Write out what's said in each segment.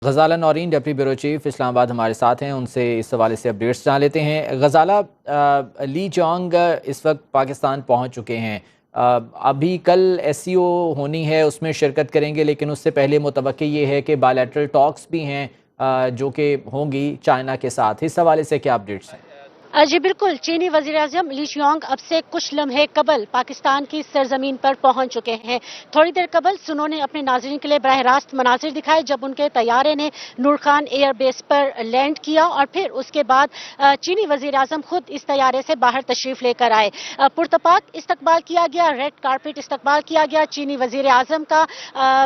Ghazala Naureen deputy bureau chief Islamabad ہمارے ساتھ ہیں، ان سے اس حوالے سے اپڈیٹس جان لیتے ہیں۔ غزالہ، لی چونگ اس وقت پاکستان پہنچ چکے ہیں، ابھی کل ایس سی او ہونی ہے، اس میں شرکت کریں گے، لیکن اس سے پہلے متوقع یہ ہے کہ بائیلیٹرل ٹاکس بھی ہیں جو کہ ہوں گی چائنا کے ساتھ۔ اس حوالے سے کیا اپڈیٹس ہیں؟ جی بالکل، چینی وزیر اعظم لی شیونگ اب سے کچھ لمحے قبل پاکستان کی سرزمین پر پہنچ چکے ہیں۔ تھوڑی دیر قبل سنو نے اپنے ناظرین کے لیے براہ راست مناظر دکھائے جب ان کے طیارے نے نور خان ایئر بیس پر لینڈ کیا، اور پھر اس کے بعد چینی وزیر اعظم خود اس طیارے سے باہر تشریف لے کر آئے۔ پرتپاک استقبال کیا گیا، ریڈ کارپیٹ استقبال کیا گیا چینی وزیر اعظم کا۔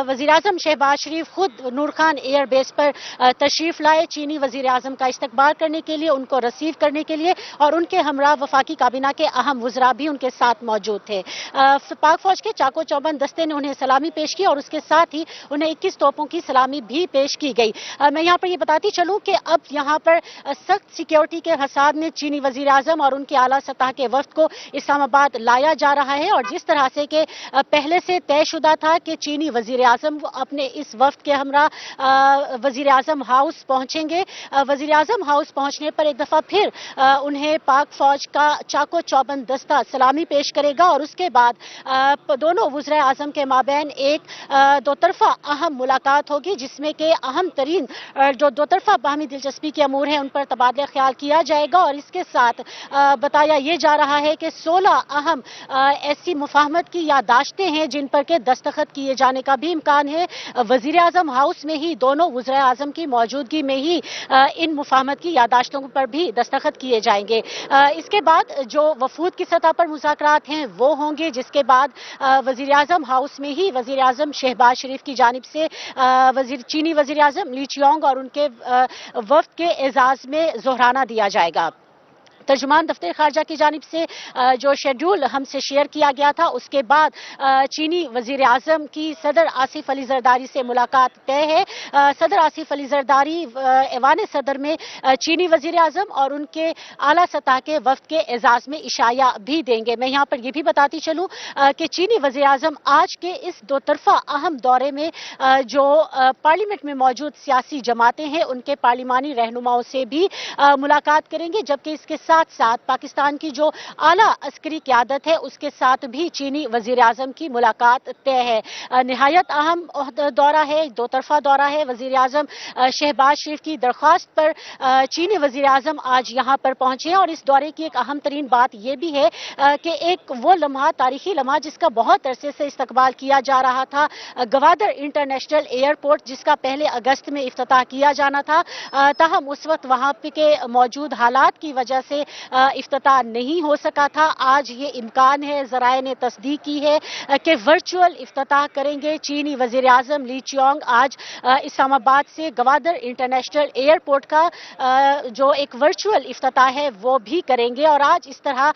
وزیر اعظم شہباز شریف خود نور خان ایئر بیس پر تشریف لائے چینی وزیر اعظم کا استقبال کرنے کے لیے، ان کو ریسیو کرنے کے لیے، اور ان کے ہمراہ وفاقی کابینہ کے اہم وزراء بھی ان کے ساتھ موجود تھے۔ پاک فوج کے چاقو چوبند دستے نے انہیں سلامی پیش کی، اور اس کے ساتھ ہی انہیں 21 توپوں کی سلامی بھی پیش کی گئی۔ میں یہاں پر یہ بتاتی چلوں کہ اب یہاں پر سخت سیکیورٹی کے حساب میں چینی وزیر اعظم اور ان کے اعلیٰ سطح کے وفد کو اسلام آباد لایا جا رہا ہے، اور جس طرح سے کہ پہلے سے طے شدہ تھا کہ چینی وزیر اعظم اپنے اس وفد کے ہمراہ وزیر اعظم ہاؤس پہنچیں گے۔ وزیر اعظم ہاؤس پہنچنے پر ایک دفعہ پھر انہیں پاک فوج کا چاقو چوبند دستہ سلامی پیش کرے گا، اور اس کے بعد دونوں وزراء اعظم کے مابین ایک دو طرفہ اہم ملاقات ہوگی، جس میں کہ اہم ترین جو دو طرفہ باہمی دلچسپی کے امور ہیں ان پر تبادلہ خیال کیا جائے گا، اور اس کے ساتھ بتایا یہ جا رہا ہے کہ 16 اہم ایسی مفاہمت کی یادداشتیں ہیں جن پر کہ دستخط کیے جانے کا بھی امکان ہے۔ وزیر اعظم ہاؤس میں ہی دونوں وزراء اعظم کی موجودگی میں ہی ان مفاہمت کی یادداشتوں پر بھی دستخط کیے جائیں گے۔ اس کے بعد جو وفود کی سطح پر مذاکرات ہیں وہ ہوں گے، جس کے بعد وزیر اعظم ہاؤس میں ہی وزیر اعظم شہباز شریف کی جانب سے چینی وزیر اعظم لی چیونگ اور ان کے وفد کے اعزاز میں ظہرانہ دیا جائے گا۔ ترجمان دفتر خارجہ کی جانب سے جو شیڈول ہم سے شیئر کیا گیا تھا، اس کے بعد چینی وزیر اعظم کی صدر آصف علی زرداری سے ملاقات طے ہے۔ صدر آصف علی زرداری ایوان صدر میں چینی وزیر اعظم اور ان کے اعلیٰ سطح کے وفد کے اعزاز میں عشایہ بھی دیں گے۔ میں یہاں پر یہ بھی بتاتی چلوں کہ چینی وزیر اعظم آج کے اس دو طرفہ اہم دورے میں جو پارلیمنٹ میں موجود سیاسی جماعتیں ہیں ان کے پارلیمانی رہنماؤں سے بھی ملاقات کریں گے، جبکہ اس کے ساتھ ساتھ پاکستان کی جو اعلیٰ عسکری قیادت ہے اس کے ساتھ بھی چینی وزیر اعظم کی ملاقات طے ہے۔ نہایت اہم دورہ ہے، دو طرفہ دورہ ہے۔ وزیر اعظم شہباز شریف کی درخواست پر چینی وزیر اعظم آج یہاں پر پہنچے ہیں، اور اس دورے کی ایک اہم ترین بات یہ بھی ہے کہ ایک وہ لمحہ، تاریخی لمحہ جس کا بہت عرصے سے استقبال کیا جا رہا تھا، گوادر انٹرنیشنل ایئرپورٹ جس کا پہلے اگست میں افتتاح کیا جانا تھا، تاہم اس وقت وہاں کے موجود حالات کی وجہ سے افتتاح نہیں ہو سکا تھا۔ آج یہ امکان ہے، ذرائع نے تصدیق کی ہے کہ ورچوئل افتتاح کریں گے چینی وزیر اعظم لی چیونگ آج اسلام آباد سے گوادر انٹرنیشنل ایئرپورٹ کا جو ایک ورچوئل افتتاح ہے وہ بھی کریں گے، اور آج اس طرح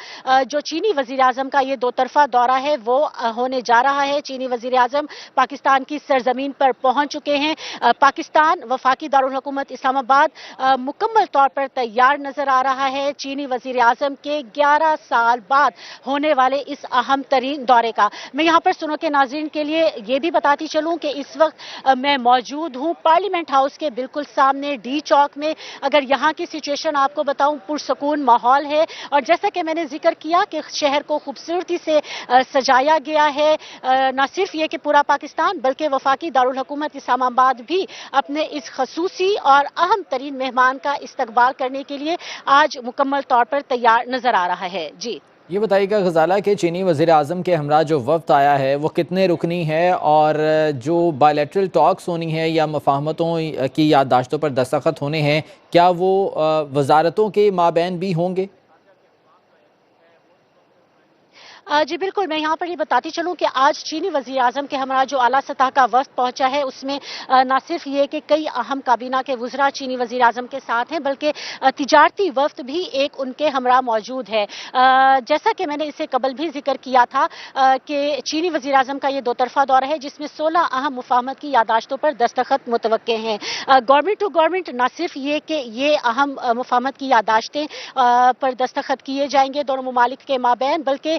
جو چینی وزیر اعظم کا یہ دو طرفہ دورہ ہے وہ ہونے جا رہا ہے۔ چینی وزیر اعظم پاکستان کی سرزمین پر پہنچ چکے ہیں۔ پاکستان وفاقی دارالحکومت اسلام آباد مکمل طور پر تیار نظر آ رہا ہے چینی وزیر اعظم کے 11 سال بعد ہونے والے اس اہم ترین دورے کا۔ میں یہاں پر سنو کے ناظرین کے لیے یہ بھی بتاتی چلوں کہ اس وقت میں موجود ہوں پارلیمنٹ ہاؤس کے بالکل سامنے ڈی چوک میں۔ اگر یہاں کی سچویشن آپ کو بتاؤں، پرسکون ماحول ہے، اور جیسا کہ میں نے ذکر کیا کہ شہر کو خوبصورتی سے سجایا گیا ہے۔ نہ صرف یہ کہ پورا پاکستان بلکہ وفاقی دارالحکومت اسلام آباد بھی اپنے اس خصوصی اور اہم ترین مہمان کا استقبال کرنے کے لیے آج مکمل طور پر تیار نظر آ رہا ہے۔ جی یہ بتائیے گا غزالہ کہ چینی وزیر اعظم کے ہمراہ جو وفد آیا ہے وہ کتنے رکنی ہے، اور جو بائیلیٹرل ٹاکس ہونی ہے یا مفاہمتوں کی یادداشتوں پر دستخط ہونے ہیں، کیا وہ وزارتوں کے مابین بھی ہوں گے؟ جی بالکل، میں یہاں پر یہ بتاتی چلوں کہ آج چینی وزیر اعظم کے ہمراہ جو اعلیٰ سطح کا وفد پہنچا ہے اس میں نہ صرف یہ کہ کئی اہم کابینہ کے وزراء چینی وزیر اعظم کے ساتھ ہیں، بلکہ تجارتی وفد بھی ایک ان کے ہمراہ موجود ہے۔ جیسا کہ میں نے اسے قبل بھی ذکر کیا تھا کہ چینی وزیر اعظم کا یہ دو طرفہ دورہ ہے جس میں 16 اہم مفاہمت کی یادداشتوں پر دستخط متوقع ہیں۔ گورنمنٹ ٹو گورنمنٹ نہ صرف یہ کہ یہ اہم مفاہمت کی یادداشتیں پر دستخط کیے جائیں گے دونوں ممالک کے مابین، بلکہ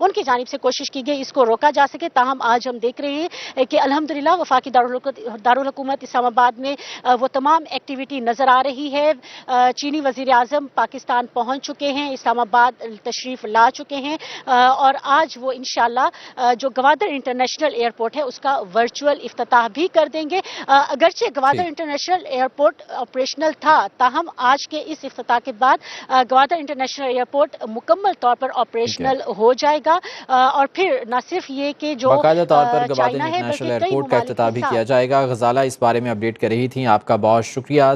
ان کی جانب سے کوشش کی گئی اس کو روکا جا سکے، تاہم آج ہم دیکھ رہے ہیں کہ الحمدللہ وفاقی دارالحکومت اسلام آباد میں وہ تمام ایکٹیویٹی نظر آ رہی ہے۔ چینی وزیر اعظم پاکستان پہنچ چکے ہیں، اسلام آباد تشریف لا چکے ہیں اور آج وہ انشاءاللہ جو گوادر انٹرنیشنل ایئرپورٹ ہے اس کا ورچوئل افتتاح بھی کر دیں گے۔ اگرچہ گوادر انٹرنیشنل ایئرپورٹ آپریشنل تھا، تاہم آج کے اس افتتاح کے بعد گوادر انٹرنیشنل ایئرپورٹ مکمل طور پر آپریشنل ہو جائے گا اور پھر نہ صرف یہ کہ جو باقاعدہ طور پر گوادر چائنا ہے انٹرنیشنل بلکہ کئی ایئرپورٹ کا ممالک افتتاح کے بھی ساتھ کیا جائے گا۔ غزالہ اس بارے میں اپڈیٹ کر رہی تھیں، آپ کا بہت شکریہ۔